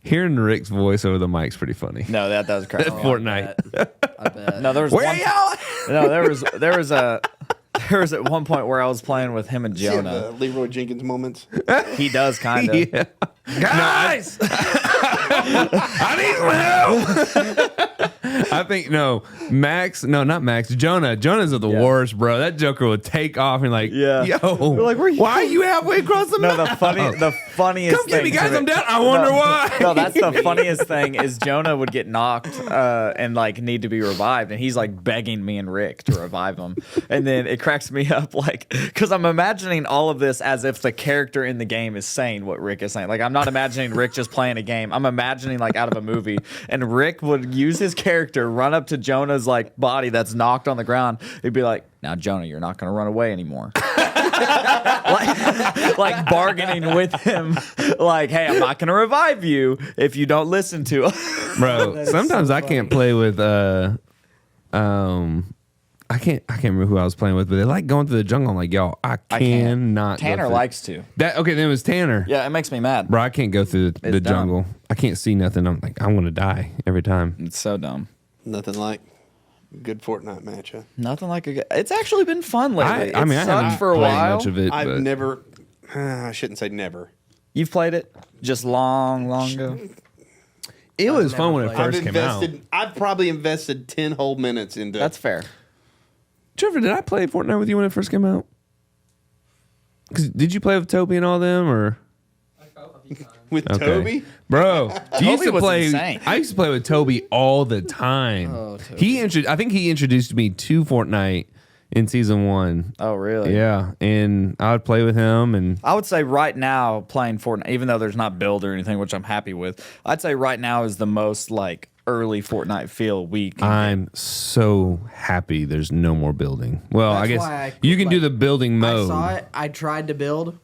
Hearing Rick's voice over the mic's pretty funny. No, that was crazy. Fortnite. I bet. No, there was Where one. y'all? No, there was at one point where I was playing with him and Jonah. Leroy Jenkins moments. He does kind of. Yeah. Guys, I need some help. I think Max. No, not Max. Jonah. Jonah's the worst, bro. That Joker would take off and like, Yeah. yo, We're like, where you- why are you halfway across the no, map? the funniest. Come get me, thing guys. to I'm down. I wonder why. No, that's the funniest thing is Jonah would get knocked and like need to be revived, and he's like begging me and Rick to revive him, and then it cracks me up like because I'm imagining all of this as if the character in the game is saying what Rick is saying. Like I'm not imagining Rick just playing a game. I'm imagining like out of a movie, and Rick would use his character, run up to Jonah's like body that's knocked on the ground. He'd be like, "Now Jonah, you're not going to run away anymore." like bargaining with him, like, "Hey, I'm not going to revive you if you don't listen to him." Bro, sometimes so I can't play with I can't remember who I was playing with, but they like going through the jungle. I'm like, yo, I cannot. Tanner go through. likes to. That. Okay, then it was Tanner. Yeah, it makes me mad. Bro, I can't go through the It's dumb. jungle. I can't see nothing. I'm like, I'm gonna die every time. It's so dumb. Nothing like good Fortnite match, huh? Nothing like a good. It's actually been fun lately. I mean, it I sucked haven't for a played while. much of it. I've but never. I shouldn't say never. You've played it just long ago. it was fun when it never first came out. I've probably invested 10 whole minutes into. That's fair. Trevor, did I play Fortnite with you when it first came out? 'Cause did you play with Toby and all them, or with okay. Toby. Bro, you used to was play. insane. I used to play with Toby all the time. Oh, Toby. I think he introduced me to Fortnite in season 1. Oh, really? Yeah, and I would play with him, and I would say right now playing Fortnite, even though there's not build or anything, which I'm happy with. I'd say right now is the most like early Fortnite feel we can. I'm so happy there's no more building. Well, That's I why guess I you can do like- the building I mode. saw it. I tried to build.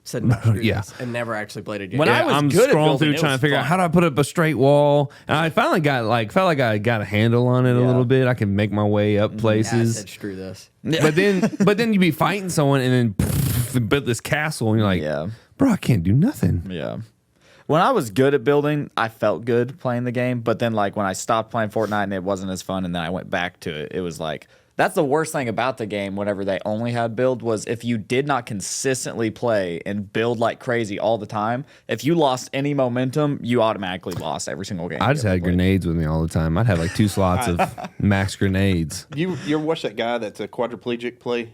Said no, screw Yeah. this, and never actually played it again. When I was I'm good at scrolling building, through it trying was to figure out fun. how do I put up a straight wall, and I finally felt like I got a handle on it a Yeah. little bit. I can make my way up Yeah, I places. said screw this. But then you'd be fighting someone and then build this castle and you're like, Yeah. bro, I can't do nothing. Yeah. When I was good at building, I felt good playing the game. But then, like, when I stopped playing Fortnite and it wasn't as fun, and then I went back to it, it was like, that's the worst thing about the game whenever they only had build was if you did not consistently play and build like crazy all the time, if you lost any momentum, you automatically lost every single game. I just you ever had played. grenades with me all the time. I'd have like 2 slots of max grenades. You ever watch that guy that's a quadriplegic play?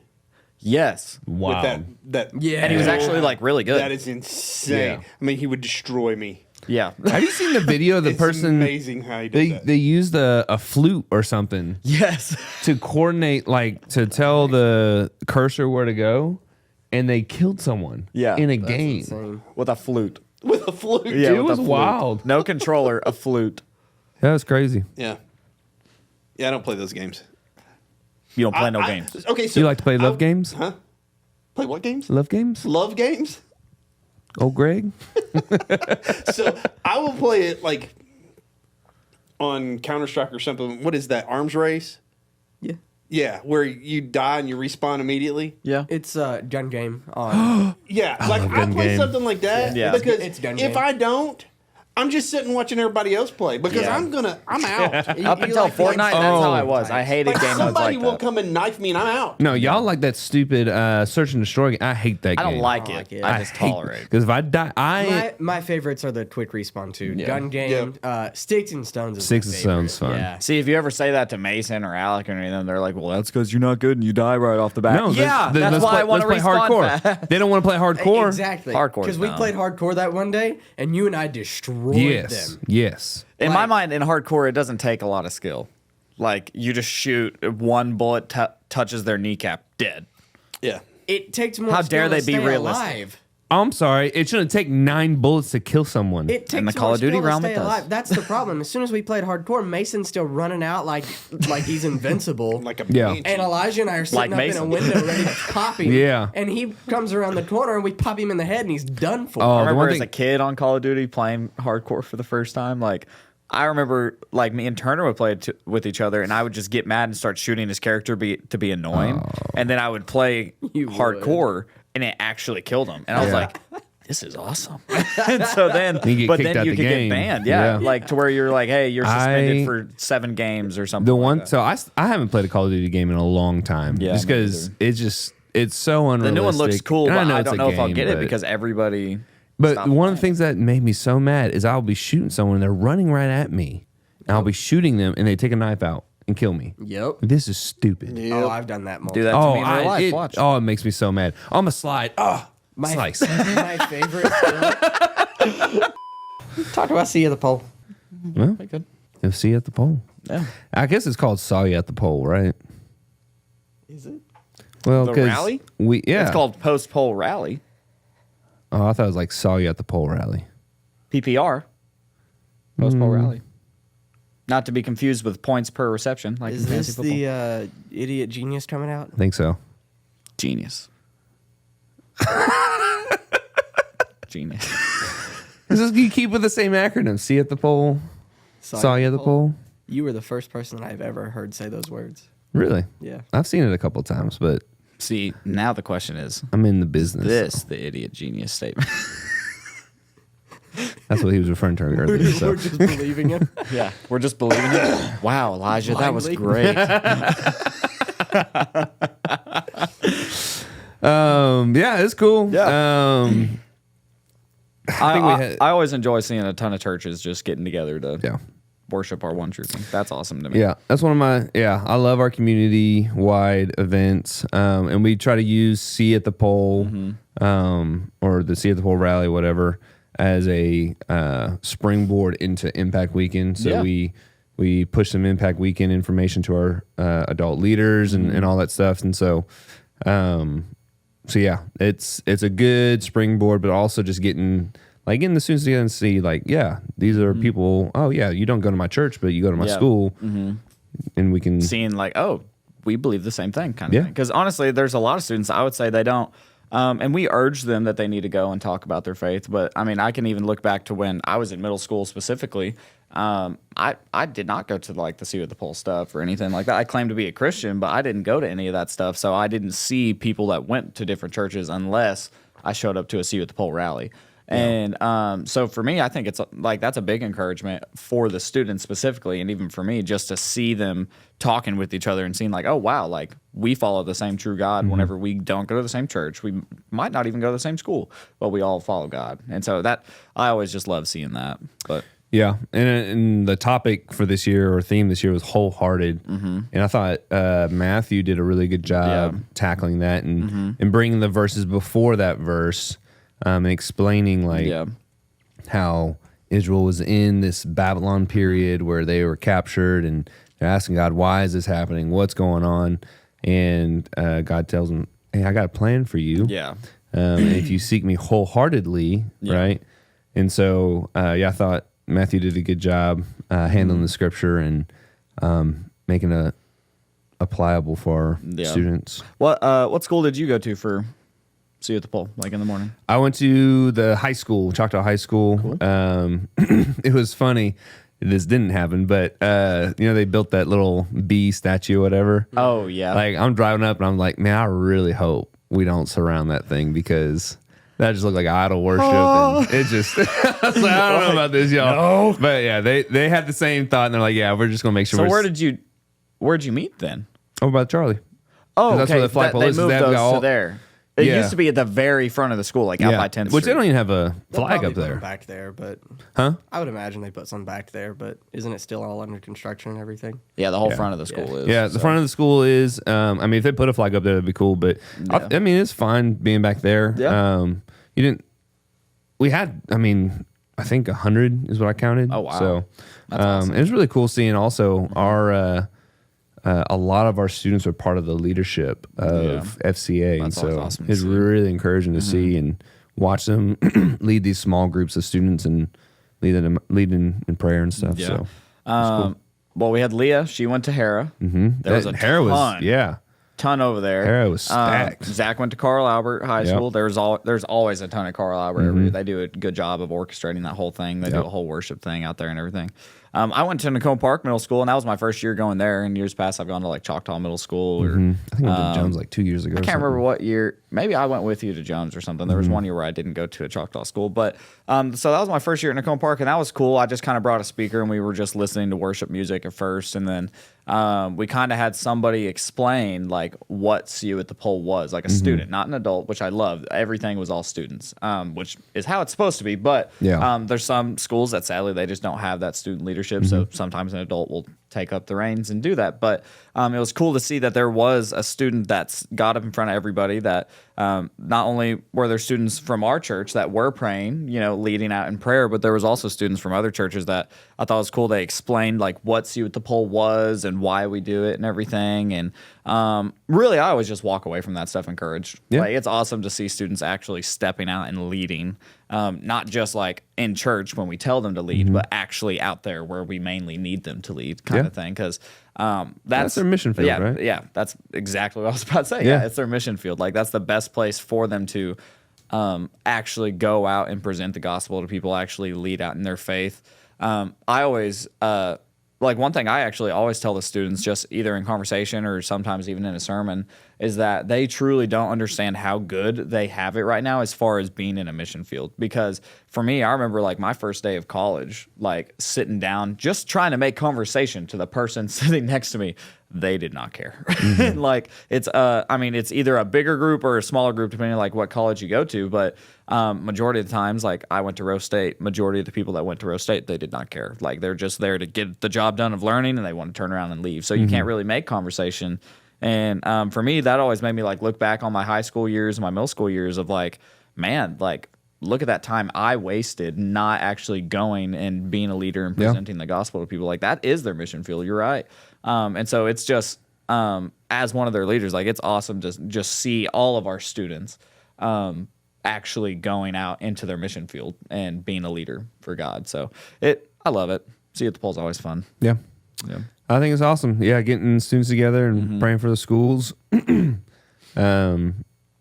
Yes. Wow. With that Yeah. And he was actually like really good. That is insane. Yeah. I mean, he would destroy me. Yeah. Have you seen the video of the It's person? amazing how he does that. They used a flute or something Yes. to coordinate, like to tell the cursor where to go, and they killed someone. Yeah. in a That's game. insane. With a flute. With a flute. Yeah, It with was a flute. wild. No controller, a flute. That was crazy. Yeah. Yeah, I don't play those games. You don't play no games. Okay, so You like to play love games? Huh? Play what games? Love games? Love games? Oh, Greg. So I will play it like on Counter-Strike or something. What is that? Arms race? Yeah. Yeah, where you die and you respawn immediately. Yeah. It's a gun game on. Yeah, like love I gun play game. something like that Yeah. because It's gun if game. I don't, I'm just sitting watching everybody else play because Yeah. I'm out. You- Up you until like Fortnite, that's how I was. I hated Like game modes somebody like will that. come and knife me and I'm out. No, y'all like that stupid search and destroy game. I hate that I game. don't like I it. like it. I just tolerate. Because if I die, My favorites are the quick respawn too. Gun game, sticks and stones. Is Sticks my and favorite. Stones fun. Yeah. See, if you ever say that to Mason or Alec or anything, they're like, well, that's because you're not good and you die right off the bat. no, yeah, let's that's why play, I want to let's play respawn hardcore. fast. They don't want to play hardcore. Exactly. Hardcore's Because we dumb. played hardcore that one day, and you and I destroyed Yes, them. yes. In my Like- mind, in hardcore, it doesn't take a lot of skill. Like, you just shoot, one bullet touches their kneecap, dead. Yeah. It takes more. How skill dare they to be stay realistic. alive. I'm sorry. It shouldn't take 9 bullets to kill someone. It takes In the more Call of Duty skill to realm, stay it does. alive. That's the problem. As soon as we played hardcore, Mason's still running out like he's invincible. Like a Yeah. banshee. And Elijah and I are sitting Like up Mason. in a window ready to pop him. Yeah. And he comes around the corner and we pop him in the head and he's done for. Oh, I the remember one as thing- a kid on Call of Duty playing hardcore for the first time, like, I remember, like, me and Turner would play with each other, and I would just get mad and start shooting his character to be annoying. And then I would play You would. hardcore, and it actually killed him. And I was Yeah. like, this is awesome. And so then, You get but kicked then out you the could game. get banned. Yeah, Yeah. like to where you're like, hey, you're suspended I- for 7 games or something. The like one, that. so I haven't played a Call of Duty game in a long time. Yeah, just me because neither. it's so unrealistic. The new one looks cool, And but I it's don't a know if I'll game, get it but- because everybody. But stopped one of the playing. things that made me so mad is I'll be shooting someone and they're running right at me. And I'll be shooting them and they take a knife out and kill me. Yep. This is stupid. Oh, I've done that. Do that Oh, to me in real life. Watch. it makes me so mad. I'm a slide. Oh, My, slice. my favorite. Talk about see you at the pole. Well, Pretty good. you'll see you at the pole. Yeah. I guess it's called Saw You at the Pole, right? Is it? Well, The 'cause rally? yeah. It's called post poll rally. Oh, I thought it was like Saw You at the Pole rally. PPR. Post poll rally. Not to be confused with points per reception, like Is in fantasy this football. the idiot genius coming out? I think so. Genius. Genius. You keep with the same acronym. See you at the pole. Saw you at the pole. You were the first person that I've ever heard say those words. Really? Yeah. I've seen it a couple times, but See, now the question is I'm in the business. this the idiot genius statement? That's what he was referring to earlier. We're So. just believing him. Yeah, we're just believing it. Wow, Elijah, that was Blindly. great. Yeah, it's cool. Yeah. think we had- I always enjoy seeing a ton of churches just getting together to Yeah. worship our one true King. That's awesome to me. Yeah, that's one of my. Yeah, I love our community-wide events, and we try to use See at the Pole, or the See at the Pole rally, whatever, as a springboard into Impact Weekend. So Yeah. we push some Impact Weekend information to our adult leaders and all that stuff, and so yeah, it's a good springboard, but also just getting the students together and see these are people. Oh yeah, you don't go to my church, but you go to my Yeah. school, and we can. Seeing like, oh, we believe the same thing kind of Yeah. thing. Because honestly, there's a lot of students, I would say they don't. And we urge them that they need to go and talk about their faith. But I mean, I can even look back to when I was in middle school specifically. I did not go to like the See at the Pole stuff or anything like that. I claimed to be a Christian, but I didn't go to any of that stuff. So I didn't see people that went to different churches unless I showed up to a See at the Pole rally. And so for me, I think it's like that's a big encouragement for the students specifically, and even for me, just to see them talking with each other and seeing like, oh wow, like we follow the same true God. Whenever we don't go to the same church, we might not even go to the same school, but we all follow God. And so that I always just love seeing that. But Yeah, and the topic for this year or theme this year was wholehearted, and I thought Matthew did a really good job tackling that and bringing the verses before that verse and explaining how Israel was in this Babylon period where they were captured and they're asking God, why is this happening? What's going on? And God tells them, hey, I got a plan for you. yeah, And if you seek me wholeheartedly, right? And so, I thought Matthew did a good job handling the scripture and making it applicable for our students. what school did you go to for See at the Pole, like in the morning? I went to the high school, Choctaw High School. Cool. It was funny. This didn't happen, but they built that little bee statue, or whatever. Oh yeah, Like I'm driving up and I'm like, man, I really hope we don't surround that thing because that just looked like idol worship. And it just, I was like, I don't know about this, y'all. No. But yeah, they had the same thought and they're like, yeah, we're just gonna make sure. so we're where'd you meet then? over by Charlie. Oh, That's okay. where the flagpole They is. moved They have those got to there. It used to be at the very front of the school, like out by 10th which they Street. don't even have a They'll flag probably up put 'em there. back there, but Huh? I would imagine they put some back there. But isn't it still all under construction and everything? Yeah, the whole front of the school is. Yeah, the so. front of the school is. If they put a flag up there, that'd be cool. But Yeah. it's fine being back there. Yeah. You didn't. We had. I think 100 is what I counted. Oh, wow. So, That's awesome. it was really cool seeing also our. A lot of our students are part of the leadership of FCA, and That's always so awesome to it's see. really encouraging to see and watch them lead these small groups of students and lead in prayer and stuff. Yeah. So Well, we had Leah. She went to Hera. There was a Hera ton. Ton over there. Hera was stacked. Zach went to Carl Albert High Yep. School. There's always a ton of Carl Albert. They do a good job of orchestrating that whole thing. They do a whole worship thing out there and everything. I went to Nakoma Park Middle School, and that was my first year going there. In years past, I've gone to like Choctaw Middle School. Or I think I went to Jones like 2 years ago. I can't remember what year. Maybe I went with you to Jones or something. There was one year where I didn't go to a Choctaw school. But so that was my first year at Nakoma Park, and that was cool. I just kind of brought a speaker, and we were just listening to worship music at first. And then we kind of had somebody explain like what See You at the Pole was, like a student, not an adult, which I loved. Everything was all students, which is how it's supposed to be. But there's some schools that sadly they just don't have that student leadership. So sometimes an adult will take up the reins and do that. But it was cool to see that there was a student that's got up in front of everybody that not only were there students from our church that were praying, leading out in prayer, but there was also students from other churches that I thought was cool. They explained like what See You at the Pole was and why we do it and everything. And really, I always just walk away from that stuff encouraged. Yeah. Like, it's awesome to see students actually stepping out and leading, not just like in church when we tell them to lead, but actually out there where we mainly need them to lead kind of thing. Because that's their mission field, right? Yeah, that's exactly what I was about to say. Yeah, it's their mission field. Like, that's the best place for them to actually go out and present the gospel to people, actually lead out in their faith. I always like one thing I actually always tell the students, just either in conversation or sometimes even in a sermon, is that they truly don't understand how good they have it right now as far as being in a mission field. Because for me, I remember like my first day of college, like sitting down, just trying to make conversation to the person sitting next to me. They did not care. Like it's it's either a bigger group or a smaller group, depending on like what college you go to. But majority of the times, like I went to Rose State, majority of the people that went to Rose State, they did not care. Like they're just there to get the job done of learning, and they want to turn around and leave. So you can't really make conversation. And for me, that always made me like look back on my high school years and my middle school years of like, man, like look at that time I wasted not actually going and being a leader and presenting the gospel to people. Like that is their mission field. You're right. And so it's just as one of their leaders, like it's awesome to just see all of our students actually going out into their mission field and being a leader for God. So I love it. See You at the Pole is always fun. Yeah. Yeah. I think it's awesome. Yeah, getting students together and praying for the schools.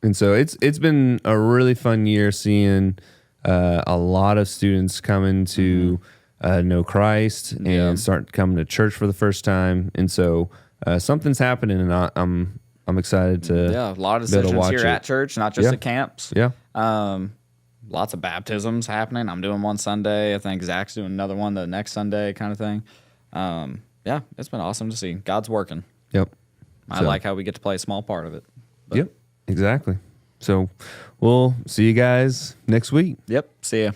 And so it's been a really fun year seeing a lot of students coming to know Christ and start coming to church for the first time. And so something's happening, and I'm excited to a lot of decisions here at church, not just at camps. Yeah. Lots of baptisms happening. I'm doing one Sunday. I think Zach's doing another one the next Sunday, kind of thing. Yeah, it's been awesome to see. God's working. Yep. I like how we get to play a small part of it. But. Yep. Exactly. So we'll see you guys next week. Yep. See ya.